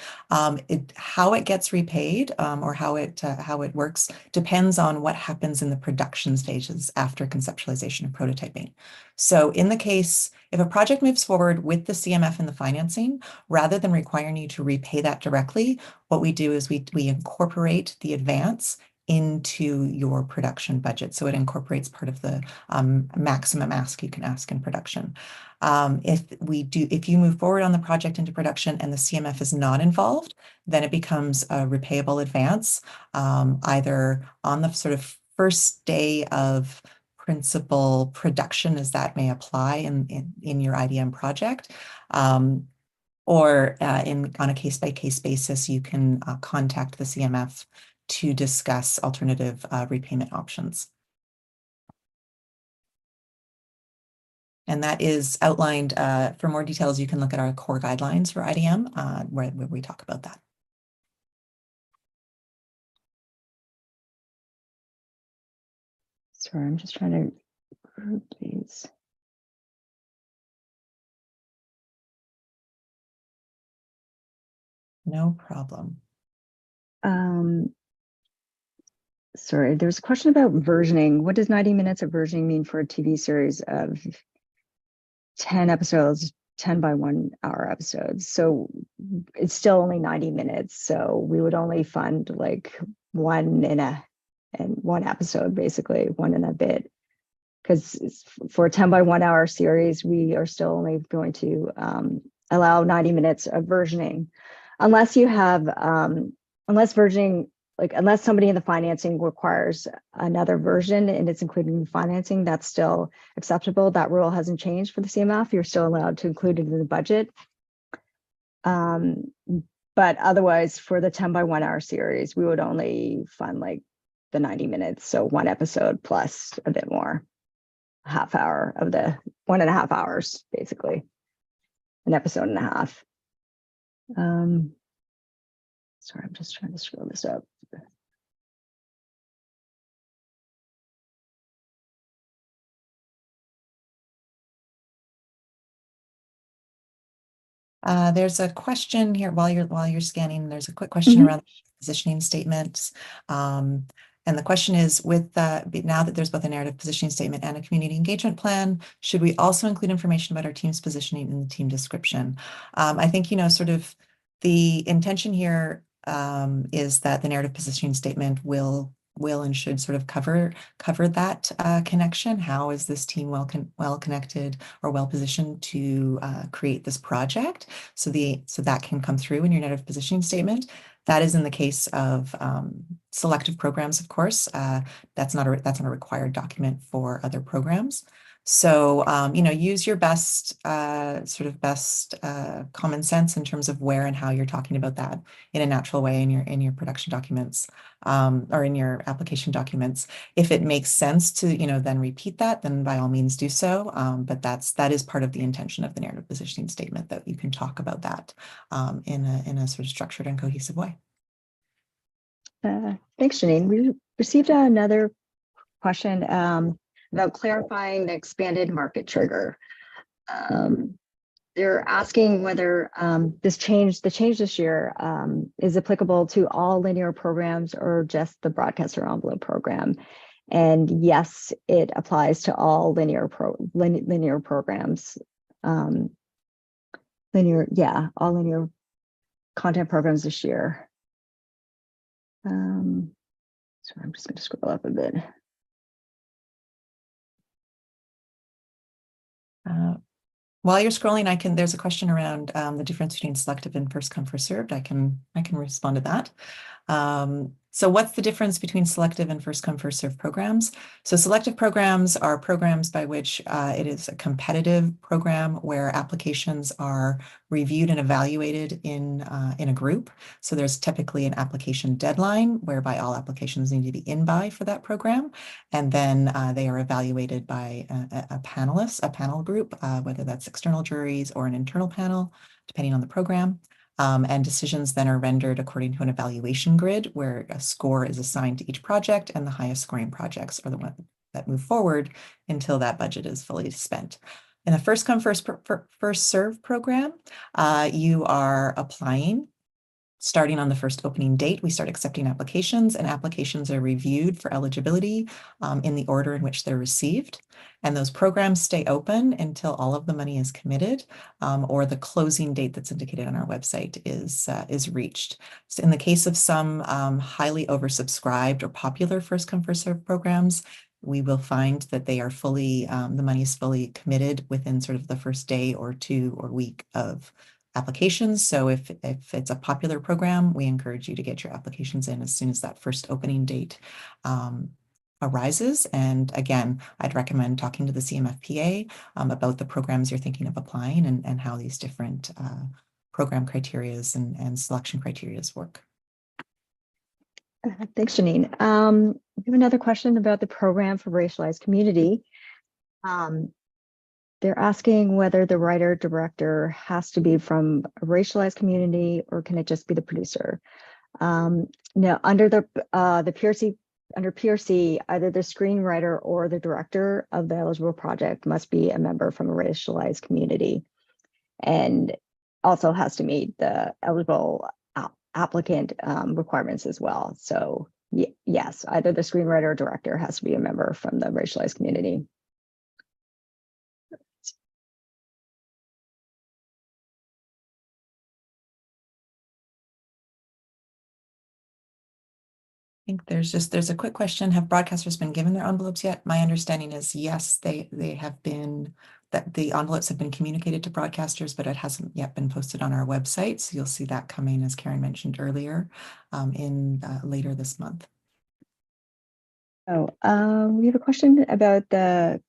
How it gets repaid or how it works depends on what happens in the production stages after conceptualization and prototyping. So in the case, if a project moves forward with the CMF and the financing, rather than requiring you to repay that directly, what we do is we incorporate the advance into your production budget. So it incorporates part of the maximum ask you can ask in production. If you move forward on the project into production and the CMF is not involved, then it becomes a repayable advance, either on the sort of first day of principal production, as that may apply in your IDM project, or on a case-by-case basis, you can contact the CMF to discuss alternative repayment options. And that is outlined, for more details, you can look at our core guidelines for IDM, where we talk about that. Sorry, I'm just trying to group these. No problem. Sorry, there's a question about versioning. What does 90 minutes of versioning mean for a TV series of 10 episodes, 10 by 1 hour episodes? So it's still only 90 minutes. So we would only fund like one episode, basically one and a bit. Because for a 10 by 1 hour series, we are still only going to allow 90 minutes of versioning. Unless you have, unless somebody in the financing requires another version and it's included in the financing, that's still acceptable. That rule hasn't changed for the CMF. You're still allowed to include it in the budget. But otherwise, for the 10 by 1 hour series, we would only fund like the 90 minutes. So one episode plus a bit more, a half hour of the 1.5 hours, basically, an episode and a half. Sorry, I'm just trying to scroll this up. There's a question here while you're scanning. There's a quick question around positioning statements. And the question is, now that there's both a narrative positioning statement and a community engagement plan, should we also include information about our team's positioning in the team description? I think, sort of the intention here is that the narrative positioning statement will and should sort of cover that connection. How is this team well connected or well positioned to create this project? So that can come through in your narrative positioning statement. That is in the case of selective programs, of course. That's not a required document for other programs. So, use your best common sense in terms of where and how you're talking about that in a natural way in your production documents or in your application documents. If it makes sense to, then repeat that, then by all means do so. But that is part of the intention of the narrative positioning statement, that you can talk about that in a sort of structured and cohesive way. Thanks, Janine. We received another question about clarifying the expanded market trigger. They're asking whether the change this year is applicable to all linear programs or just the broadcaster envelope program. And yes, it applies to all linear programs. All linear content programs this year. So I'm just going to scroll up a bit. While you're scrolling, there's a question around the difference between selective and first come, first served. I can respond to that. So what's the difference between selective and first come, first served programs? So selective programs are programs by which it is a competitive program where applications are reviewed and evaluated in a group. So there's typically an application deadline whereby all applications need to be in by for that program. And then they are evaluated by a panel group, whether that's external juries or an internal panel, depending on the program. And decisions then are rendered according to an evaluation grid where a score is assigned to each project, and the highest scoring projects are the ones that move forward until that budget is fully spent. In the first come, first serve program, you are applying. Starting on the first opening date, we start accepting applications, and applications are reviewed for eligibility in the order in which they're received. And those programs stay open until all of the money is committed or the closing date that's indicated on our website is reached. So in the case of some highly oversubscribed or popular first come, first serve programs, we will find that they are fully, the money is fully committed within sort of the first day or two or week of applications. So if it's a popular program, we encourage you to get your applications in as soon as that first opening date arises. And again, I'd recommend talking to the CMFPA about the programs you're thinking of applying and how these different program criterias and selection criterias work. Thanks, Janine. We have another question about the program for racialized community. They're asking whether the writer director has to be from a racialized community, or can it just be the producer? No, under the PRC, under PRC, either the screenwriter or the director of the eligible project must be a member from a racialized community, and also has to meet the eligible applicant requirements as well. So yes, either the screenwriter or director has to be a member from the racialized community. I think there's a quick question. Have broadcasters been given their envelopes yet? My understanding is yes, they have been, that the envelopes have been communicated to broadcasters, but it hasn't yet been posted on our website. So you'll see that coming, as Karen mentioned earlier, in later this month. Oh, we have a question about the,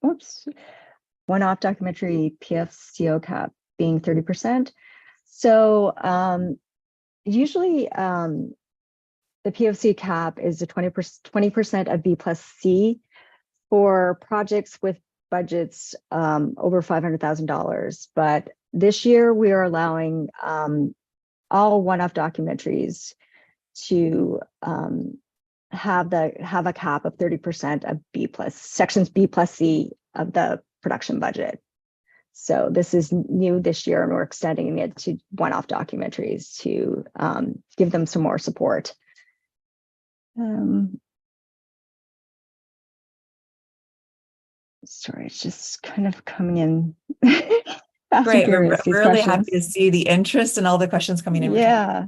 oops, one-off documentary PFCO cap being 30%. So usually the PFC cap is a 20% of B plus C for projects with budgets over $500,000. But this year we are allowing all one-off documentaries to have a cap of 30% of B plus sections B plus C of the production budget. So this is new this year, and we're extending it to one-off documentaries to give them some more support. Sorry, it's just kind of coming in. Great, we're really happy to see the interest and all the questions coming in. Yeah.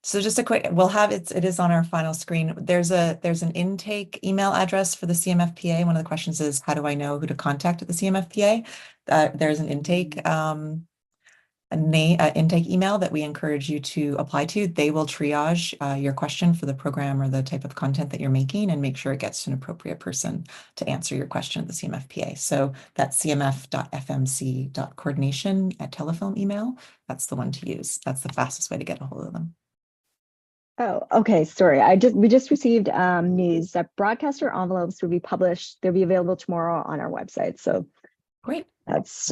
So just a quick, we'll have it is on our final screen. There's an intake email address for the CMFPA. One of the questions is, how do I know who to contact at the CMFPA? There's an intake intake email that we encourage you to apply to. They will triage your question for the program or the type of content that you're making and make sure it gets to an appropriate person to answer your question at the CMFPA. So that's cmf.fmc.coordination@telephone email. That's the one to use. That's the fastest way to get a hold of them. Oh, okay. Sorry. We just received news that broadcaster envelopes will be published. They'll be available tomorrow on our website. So great. That's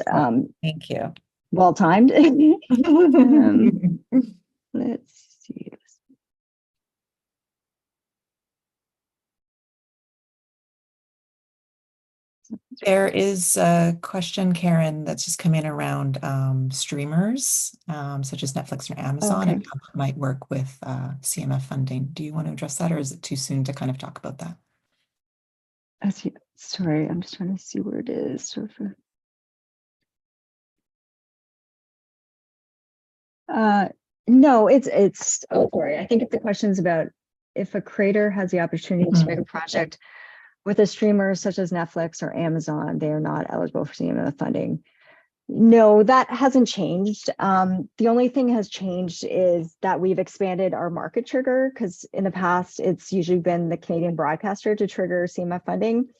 thank you. Well timed. Let's see. There is a question, Karen, that's just come in around streamers, such as Netflix or Amazon, and how that might work with CMF funding. Do you want to address that, or is it too soon to kind of talk about that? Sorry, I'm just trying to see where it is. No, it's oh, sorry. I think if the question is about if a creator has the opportunity to make a project with a streamer such as Netflix or Amazon, they are not eligible for CMF funding. No, that hasn't changed. The only thing has changed is that we've expanded our market trigger, because in the past, it's usually been the Canadian broadcaster to trigger CMF funding.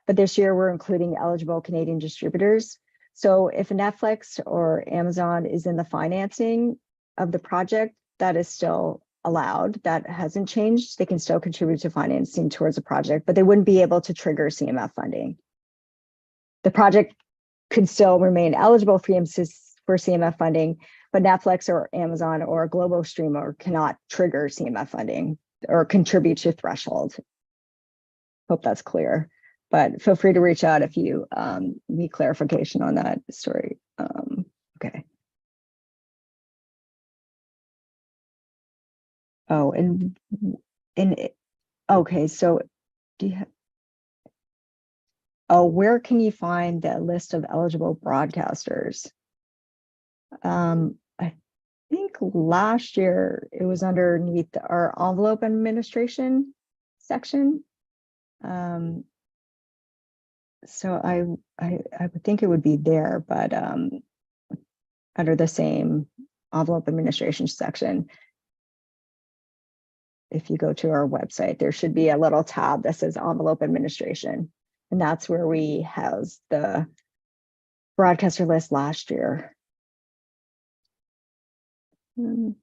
But this year, we're including eligible Canadian distributors. So if Netflix or Amazon is in the financing of the project, that is still allowed. That hasn't changed. They can still contribute to financing towards the project, but they wouldn't be able to trigger CMF funding. The project could still remain eligible for CMF funding, but Netflix or Amazon or a global streamer cannot trigger CMF funding or contribute to threshold. Hope that's clear, but feel free to reach out if you need clarification on that story. Okay. Oh, and okay, so do you have, oh, where can you find the list of eligible broadcasters? I think last year it was underneath our envelope administration section. So I would think it would be there, but under the same envelope administration section. If you go to our website, there should be a little tab that says envelope administration. And that's where we housed the broadcaster list last year. Sorry,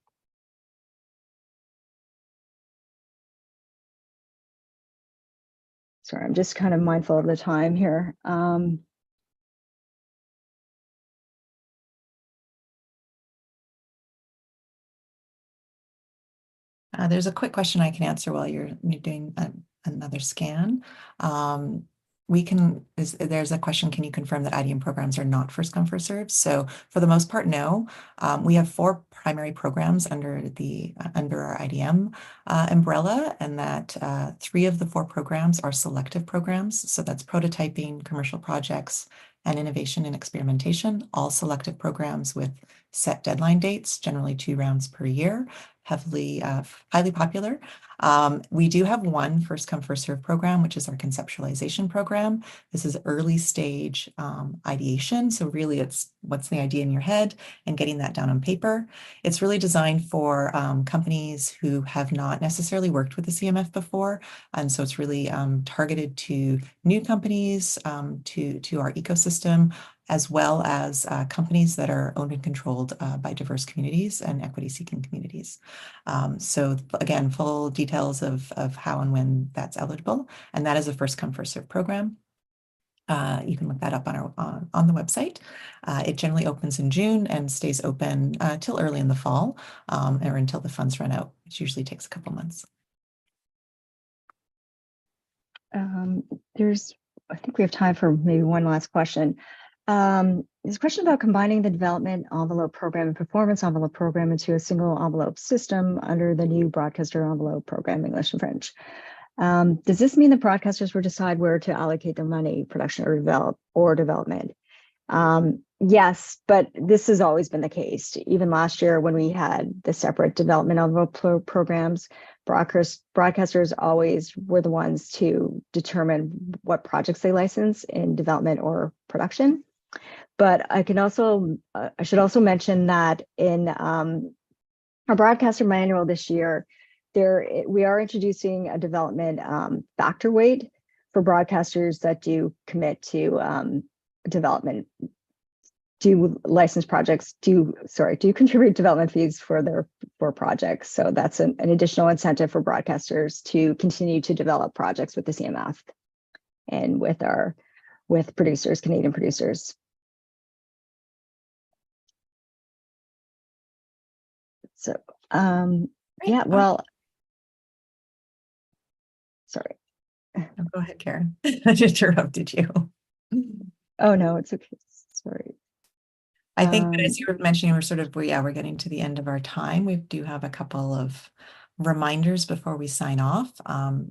I'm just kind of mindful of the time here. There's a quick question I can answer while you're doing another scan. There's a question, can you confirm that IDM programs are not first come, first served? So for the most part, no. We have 4 primary programs under our IDM umbrella, and that 3 of the 4 programs are selective programs. So that's prototyping, commercial projects, and innovation and experimentation, all selective programs with set deadline dates, generally 2 rounds per year, highly popular. We do have 1 first come, first serve program, which is our conceptualization program. This is early stage ideation. So really it's what's the idea in your head and getting that down on paper. It's really designed for companies who have not necessarily worked with the CMF before. And so it's really targeted to new companies, to our ecosystem, as well as companies that are owned and controlled by diverse communities and equity-seeking communities. So again, full details of how and when that's eligible, and that is a first come, first serve program. You can look that up on the website. It generally opens in June and stays open till early in the fall, or until the funds run out, which usually takes a couple months. I think we have time for maybe one last question. There's a question about combining the development envelope program and performance envelope program into a single envelope system under the new broadcaster envelope program, English and French. Does this mean the broadcasters will decide where to allocate their money, production or development? Yes, but this has always been the case. Even last year when we had the separate development envelope programs, broadcasters always were the ones to determine what projects they license in development or production. But I should also mention that in our broadcaster manual this year, we are introducing a development factor weight for broadcasters that do commit to development, do license projects, do contribute development fees for projects. So that's an additional incentive for broadcasters to continue to develop projects with the CMF and with producers, Canadian producers. So yeah, well, sorry. Go ahead, Karen. I interrupted you. Oh no, it's okay. Sorry. I think that as you were mentioning, we're getting to the end of our time. We do have a couple of reminders before we sign off.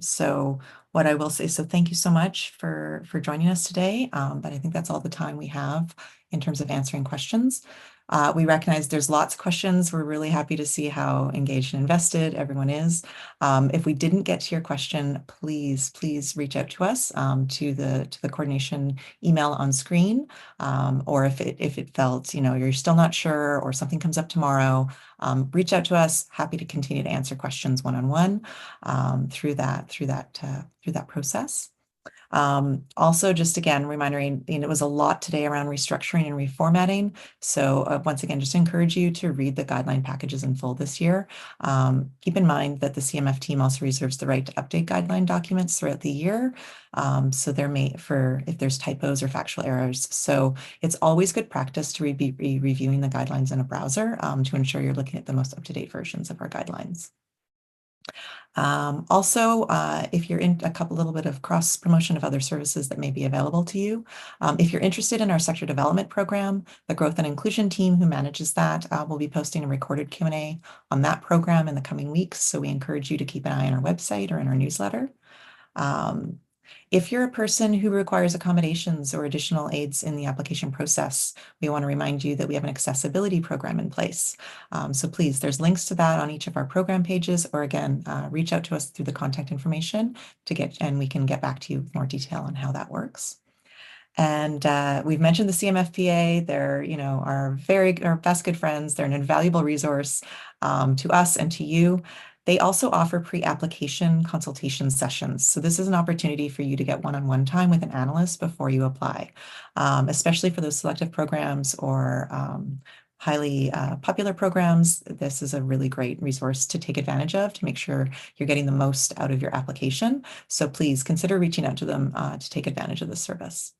So what I will say, so thank you so much for joining us today. But I think that's all the time we have in terms of answering questions. We recognize there's lots of questions. We're really happy to see how engaged and invested everyone is. If we didn't get to your question, please reach out to us to the coordination email on screen. Or if it felt, you're still not sure or something comes up tomorrow, reach out to us. Happy to continue to answer questions one-on-one through that process. Also, just again, reminding, it was a lot today around restructuring and reformatting. So once again, just encourage you to read the guideline packages in full this year. Keep in mind that the CMF team also reserves the right to update guideline documents throughout the year. So if there's typos or factual errors. So it's always good practice to be reviewing the guidelines in a browser to ensure you're looking at the most up-to-date versions of our guidelines. Also, if you're in a little bit of cross promotion of other services that may be available to you, if you're interested in our sector development program, the growth and inclusion team who manages that will be posting a recorded Q&A on that program in the coming weeks. So we encourage you to keep an eye on our website or in our newsletter. If you're a person who requires accommodations or additional aids in the application process, we want to remind you that we have an accessibility program in place. So please, there's links to that on each of our program pages, or again, reach out to us through the contact information and we can get back to you with more detail on how that works. And we've mentioned the CMFPA. They're, our best good friends. They're an invaluable resource to us and to you. They also offer pre-application consultation sessions. So this is an opportunity for you to get one-on-one time with an analyst before you apply, especially for those selective programs or highly popular programs, this is a really great resource to take advantage of to make sure you're getting the most out of your application. So please consider reaching out to them to take advantage of this service.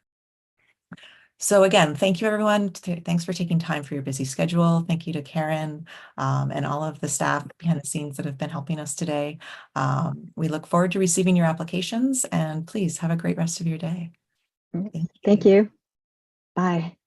So again, thank you, everyone. Thanks for taking time for your busy schedule. Thank you to Karen and all of the staff behind the scenes that have been helping us today. We look forward to receiving your applications, and please have a great rest of your day. Thank you. Bye.